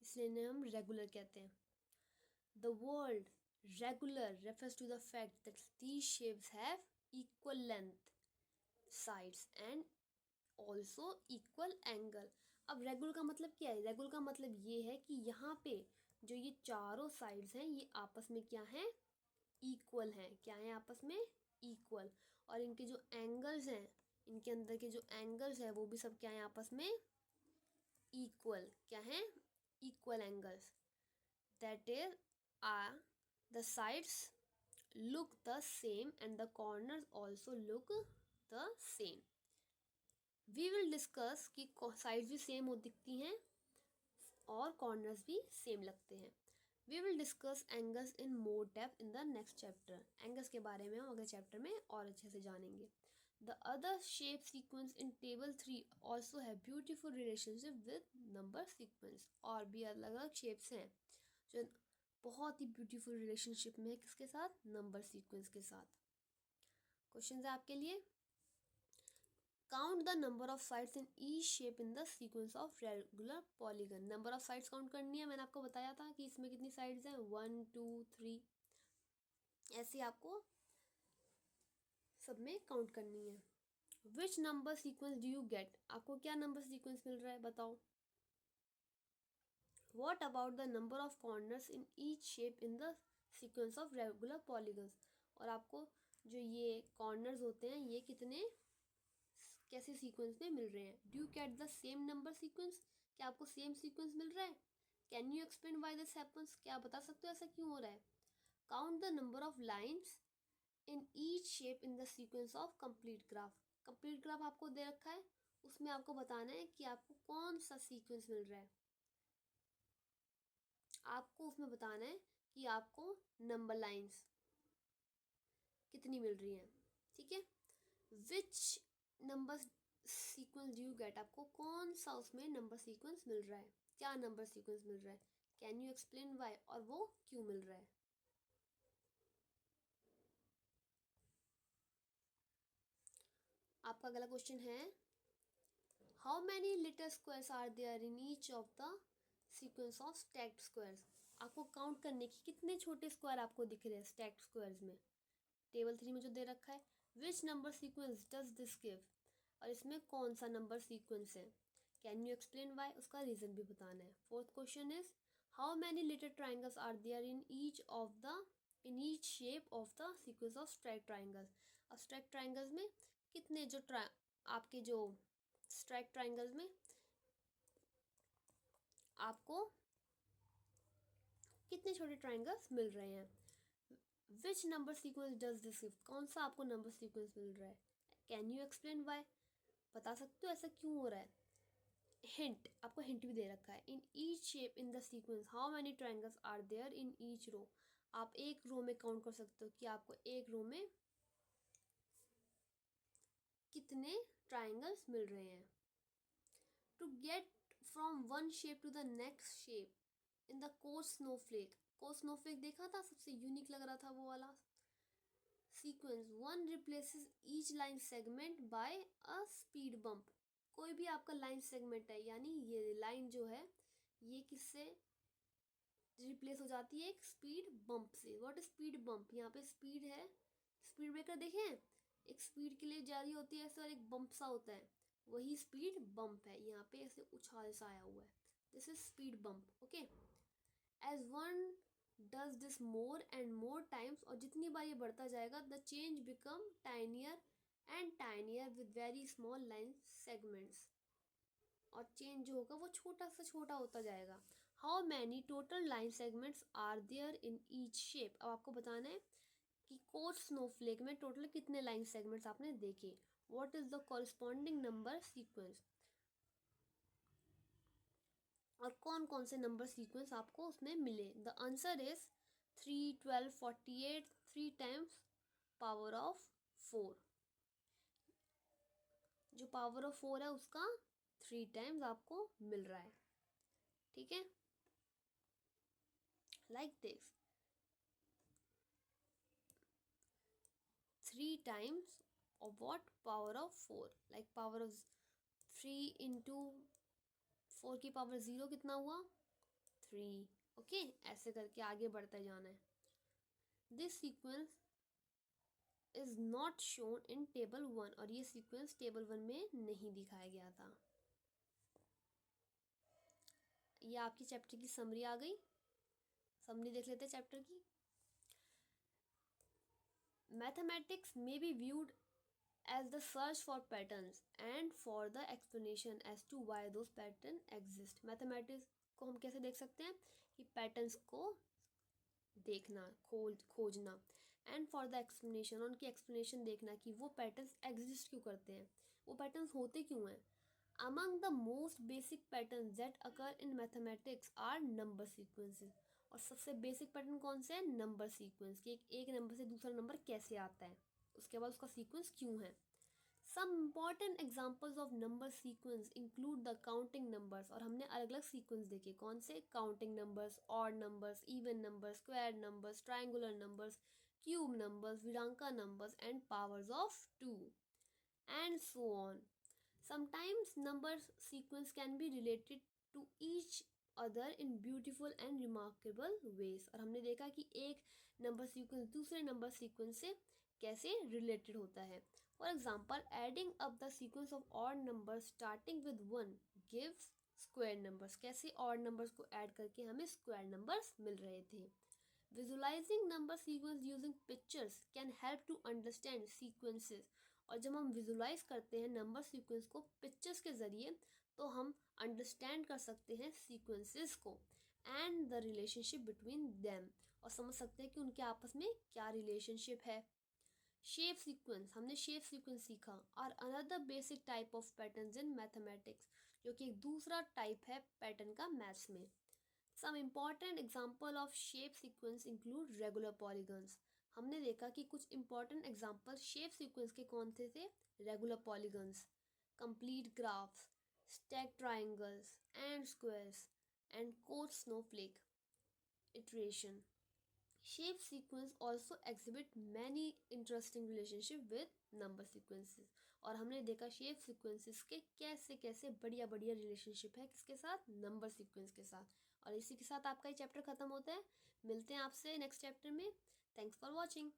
इसलिए इन्हें हम रेगुलर कहते हैं। The word regular refers to the fact that these shapes have equal length, sides and also equal angle. अब regular का मतलब क्या है? रेगुलर का मतलब ये है कि यहाँ पे जो ये चारों साइड्स हैं ये आपस में क्या हैं? इक्वल हैं। क्या है आपस में? इक्वल। और इनके जो एंगल्स हैं, इनके अंदर के जो एंगल्स हैं वो भी सब क्या है आपस में? इक्वल। क्या है? Equal angles. That is the sides look the same and the corners also look the same. We will discuss कि साइड्स भी सेम दिखती हैं और कॉर्नर्स भी सेम लगते हैं। We will discuss angles in more depth in the next chapter. Angles के बारे में हम अगले चैप्टर में और अच्छे से जानेंगे। The other shape sequence in table 3 also have beautiful relationship with number sequence. और भी अलग अलग शेप्स हैं जो बहुत ही ब्यूटीफुल रिलेशनशिप में है किसके साथ? नंबर सीक्वेंस के साथ। क्वेश्चन है आपके लिए। Count the number of sides in each shape in the sequence of regular polygon. Number of sides count करनी है। मैंने आपको बताया था कि इसमें कितनी साइड्स हैं? 1 2 3, ऐसे आपको सब में काउंट करनी है। Which number sequence do you gate? आपको क्या नंबर सीक्वेंस मिल रहा है बताओ। What about the number of corners in each shape in the sequence of regular polygons? और आपको जो ये कॉर्नर्स होते हैं ये कितने कैसे सीक्वेंस में मिल रहे हैं? Do you get the same number sequence? क्या आपको सेम सीक्वेंस मिल रहा है? Can you explain why this happens? क्या आप बता सकते हो ऐसा क्यों हो रहा है? Count the number of lines in each shape in the sequence of complete graph. Complete graph आपको दे रखा है, उसमें आपको बताना है कि आपको कौन सा सीक्वेंस मिल रहा है। आपको उसमें बताना है कि आपको नंबर लाइन्स कितनी मिल रही हैं, ठीक है। Which number sequence do you gate, आपको कौन सा उसमें नंबर सीक्वेंस मिल रहा है, क्या नंबर सीक्वेंस मिल रहा है। कैन यू एक्सप्लेन वाई, और वो क्यों मिल रहा है। आपका अगला क्वेश्चन है, how many little squares are there in each of the sequence of stacked squares. आपको काउंट करने की कितने छोटे स्क्वायर आपको दिख रहे हैं स्टैक्ड स्क्वायर्स में। टेबल 3 में जो दे रखा है, which number sequence does this give, और इसमें कौन सा नंबर सीक्वेंस है। कैन यू एक्सप्लेन वाई, उसका रीजन भी बताना है। Fourth question is, how many little triangles are there in each shape of the sequence of strike triangles. अब स्ट्राइक ट्राइंगल्स में कितने आपके जो स्ट्राइक ट्राइंगल्स में आपको कितने छोटे ट्राइंगल्स मिल रहे हैं। विच number sequence does this give, कौन सा आपको नंबर सीक्वेंस मिल रहा है। कैन यू एक्सप्लेन वाई, बता सकते हो ऐसा क्यों हो रहा है। हिंट, आपको हिंट भी दे रखा है, in each shape in the sequence how many triangles are there in each row. आप एक रो में काउंट कर सकते हो कि आपको एक रो में कितने ट्राइंगल्स मिल रहे हैं। To get from one shape to the next shape in the course snowflake. Course snowflake देखा था, सबसे यूनिक लग रहा था वो वाला सीक्वेंस। One replaces each line segment by a speed bump. कोई भी आपका लाइन सेगमेंट है, यानी ये लाइन जो है ये किससे रिप्लेस हो जाती है, एक स्पीड बम्प से। व्हाट स्पीड बम्प, यहाँ पे स्पीड है, स्पीड ब्रेकर देखे हैं, एक स्पीड के लिए जारी होती है ऐसे और एक बम्प सा होता है, वही स्पीड बम्प है। यहाँ पे ऐसे उछाल सा आया हुआ है, this is speed bump. Okay, as one does this more and more times, और जितनी बार ये बढ़ता जाएगा, the change become tinier and tinier with very small line segments, और चेंज जो होगा वो छोटा से छोटा होता जाएगा। How many total line segments are there in each shape. अब आपको बताना है कि कोर्स स्नोफ्लेक में टोटल कितने लाइन सेगमेंट्स आपने देखे। What is the corresponding number sequence, और कौन कौन से नंबर सीक्वेंस आपको उसमें मिले। The answer is 3, 12, 48, 3 times power of 4। जो पावर ऑफ 4 है उसका 3 टाइम्स आपको मिल रहा है, ठीक है, like this 3 times of what, power of 4, like power of 3 into 4 की पावर 0 कितना हुआ 3। ओके, ऐसे करके आगे बढ़ते जाना है। This sequence is not shown in table 1, और ये सीक्वेंस टेबल 1 में नहीं दिखाया गया था। ये आपकी चैप्टर की समरी आ गई, समरी देख लेते हैं चैप्टर की। मैथमेटिक्स में B viewed as the search for patterns and for the explanation as to why those patterns exist। Mathematics को हम कैसे देख सकते हैं कि पैटर्न्स को देखना, खोजना, एंड फॉर द एक्सप्लेनेशन, उनकी एक्सप्लेनेशन देखना कि वो पैटर्न्स एग्जिस्ट क्यों करते हैं, वो पैटर्न्स होते क्यों हैं। Among the most basic patterns that occur in mathematics are number sequences. और सबसे बेसिक पैटर्न कौन से हैं, नंबर सीक्वेंस के, एक नंबर से दूसरा नंबर कैसे आता है, उसके बाद उसका सीक्वेंस क्यों है। Some important examples of number sequence include the counting numbers, और हमने अलग अलग सीक्वेंस देखे, कौन से, counting numbers, odd numbers, even numbers, square numbers, triangular numbers, cube numbers, Virahanka numbers and powers of 2 and so on. Sometimes number sequence can be related to each other in beautiful and remarkable ways। और हमने देखा कि एक number sequence दूसरे number sequence से कैसे related होता है। For example, adding up the sequence of odd numbers starting with 1 gives square numbers. कैसे ऑड नंबर्स को ऐड करके हमें स्क्वायर नंबर्स मिल रहे थे। Visualising number sequence using pictures can help to understand sequences. और जब हम विजुलाइज करते हैं नंबर सीक्वेंस को पिक्चर्स के ज़रिए, तो हम अंडरस्टैंड कर सकते हैं सीक्वेंसेस को and the relationship between them. और समझ सकते हैं कि उनके आपस में क्या रिलेशनशिप है। शेप सीक्वेंस, हमने शेप सीक्वेंस सीखा। और another basic type of patterns in mathematics, जो कि एक दूसरा टाइप है पैटर्न का मैथ्स में। Some important example of shape sequence include regular polygons. हमने देखा कि कुछ इम्पॉर्टेंट एग्जाम्पल शेप सीक्वेंस के कौन से थे। Regular polygons, complete graphs, stack triangles and squares and Koch snowflake iteration. Shape sequence also exhibit many interesting relationship with number sequences. और हमने देखा शेप सीक्वेंसेस के कैसे कैसे बढ़िया बढ़िया रिलेशनशिप है किसके साथ, नंबर सीक्वेंस के साथ। और इसी के साथ आपका ये चैप्टर खत्म होता है। मिलते हैं आपसे नेक्स्ट चैप्टर में। Thanks for watching.